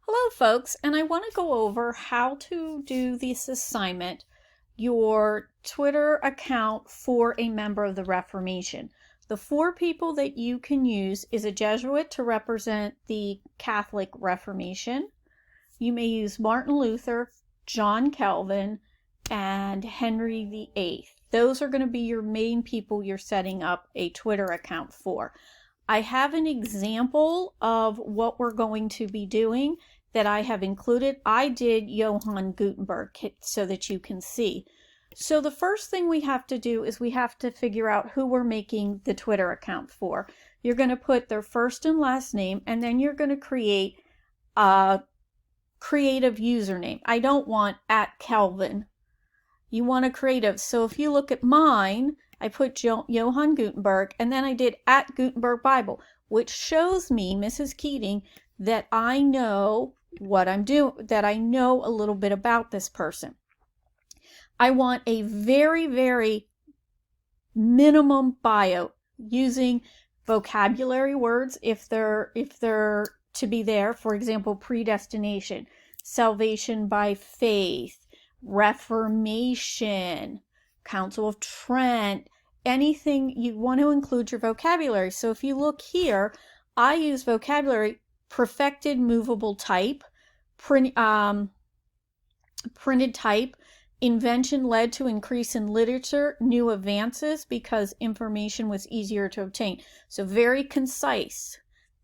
Hello folks, and I want to go over how to do this assignment, your Twitter account for a member of the Reformation. The four people that you can use is a Jesuit to represent the Catholic Reformation. You may use Martin Luther, John Calvin, and Henry VIII. Those are going to be your main people you're setting up a Twitter account for. I have an example of what we're going to be doing that I have included. I did Johann Gutenberg so that you can see. So the first thing we have to do is we have to figure out who we're making the Twitter account for. You're going to put their first and last name, and then you're going to create a creative username. I don't want @Calvin. You want a creative. So if you look at mine, I put Johann Gutenberg, and then I did @Gutenberg Bible, which shows me, Mrs. Keating, that I know what I'm doing, that I know a little bit about this person. I want a very, very minimum bio using vocabulary words if they're to be there. For example, predestination, salvation by faith, Reformation, Council of Trent, anything you want to include your vocabulary. So if you look here, I use vocabulary: perfected movable type, printed type, invention led to increase in literature, new advances because information was easier to obtain. So very concise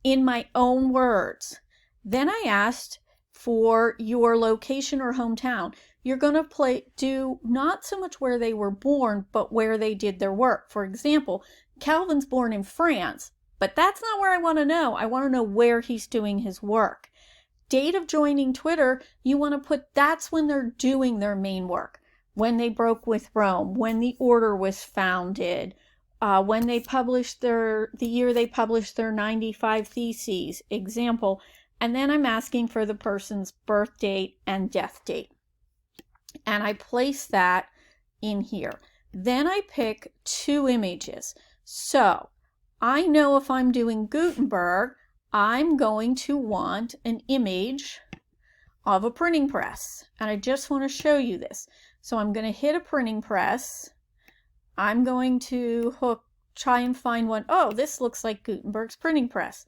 in my own words. Then I asked for your location or hometown. You're going to do not so much where they were born, but where they did their work. For example, Calvin's born in France, but that's not where I want to know. I want to know where he's doing his work. Date of joining Twitter, you want to put that's when they're doing their main work. When they broke with Rome, when the order was founded, when they published the year they published their 95 Theses, example. And then I'm asking for the person's birth date and death date. And I place that in here. Then I pick two images. So I know if I'm doing Gutenberg, I'm going to want an image of a printing press. And I just want to show you this. So I'm going to hit a printing press. I'm going to try and find one. Oh, this looks like Gutenberg's printing press.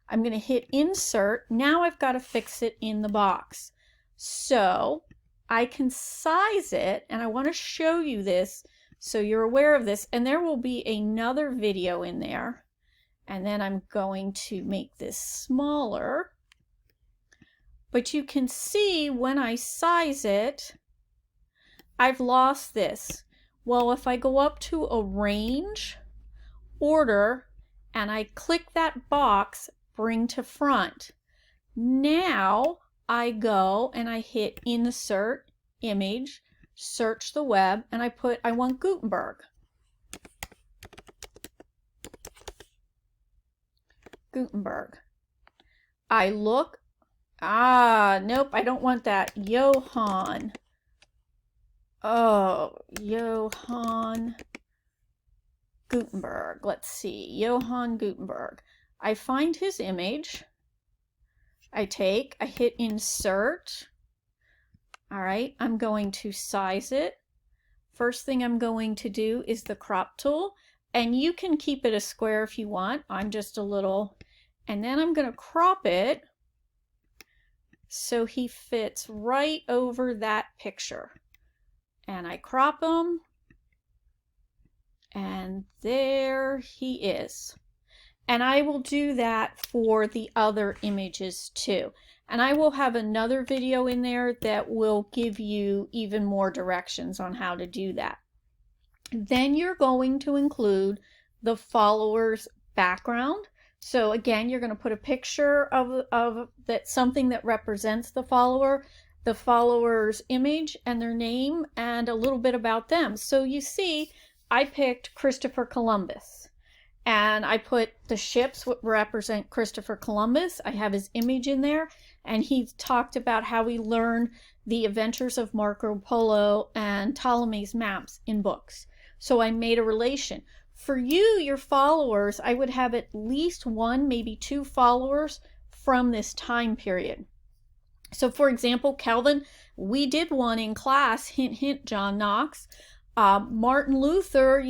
I'm going to hit insert. Now I've got to fix it in the box. So I can size it, and I want to show you this so you're aware of this. And there will be another video in there. And then I'm going to make this smaller. But you can see when I size it, I've lost this. Well, if I go up to arrange, order, and I click that box, bring to front. Now I go and I hit insert image, search the web, and I want Gutenberg. Gutenberg. I look, nope, I don't want that. Johann. Oh, Johann Gutenberg. Let's see, Johann Gutenberg. I find his image. I hit insert. All right, I'm going to size it. First thing I'm going to do is the crop tool, and you can keep it a square if you want. I'm just a little, and then I'm going to crop it so he fits right over that picture. And I crop him, and there he is. And I will do that for the other images too. And I will have another video in there that will give you even more directions on how to do that. Then you're going to include the follower's background. So again, you're going to put a picture of that, something that represents the follower's image and their name and a little bit about them. So you see, I picked Christopher Columbus. And I put the ships what represent Christopher Columbus. I have his image in there. And he talked about how he learned the adventures of Marco Polo and Ptolemy's maps in books. So I made a relation. For you, your followers, I would have at least one, maybe two followers from this time period. So for example, Calvin, we did one in class, hint, hint, John Knox. Martin Luther,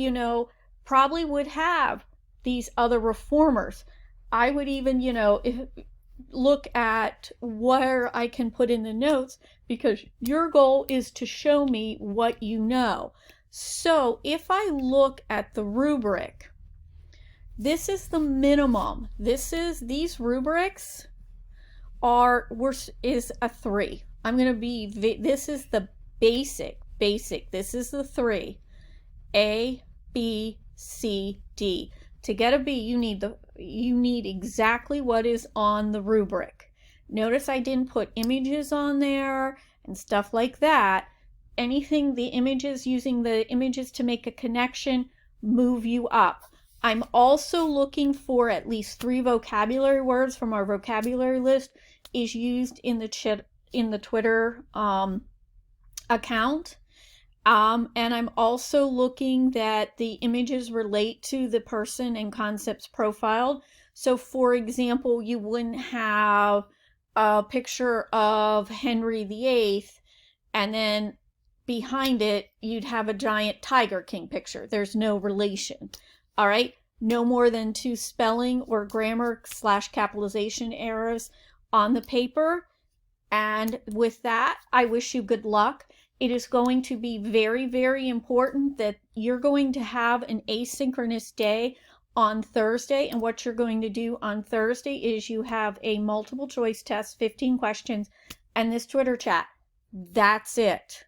probably would have these other reformers. I would even, look at where I can put in the notes, because your goal is to show me what you know. So if I look at the rubric, this is the minimum. These rubrics is a 3. This is the basic. This is the 3. A, B, C, D. To get a B, you need exactly what is on the rubric. Notice I didn't put images on there and stuff like that. Anything, using the images to make a connection, move you up. I'm also looking for at least 3 vocabulary words from our vocabulary list is used in the Twitter account. And I'm also looking that the images relate to the person and concepts profiled. So for example, you wouldn't have a picture of Henry VIII and then behind it you'd have a giant Tiger King picture. There's no relation. All right, no more than 2 spelling or grammar / capitalization errors on the paper. And with that, I wish you good luck. It is going to be very, very important that you're going to have an asynchronous day on Thursday. And what you're going to do on Thursday is you have a multiple choice test, 15 questions, and this Twitter chat. That's it.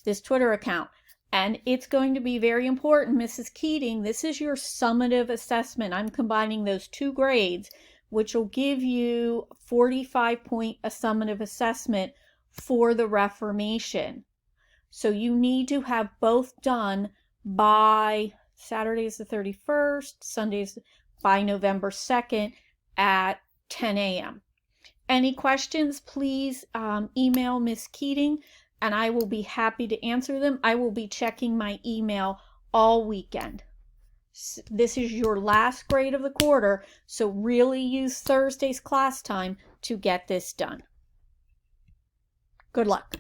This Twitter account. And it's going to be very important, Mrs. Keating. This is your summative assessment. I'm combining those 2 grades, which will give you 45-point summative assessment for the Reformation. So you need to have both done by Saturday's the 31st, Sunday's by November 2nd at 10 a.m. Any questions, please email Miss Keating, and I will be happy to answer them. I will be checking my email all weekend. This is your last grade of the quarter, so really use Thursday's class time to get this done. Good luck.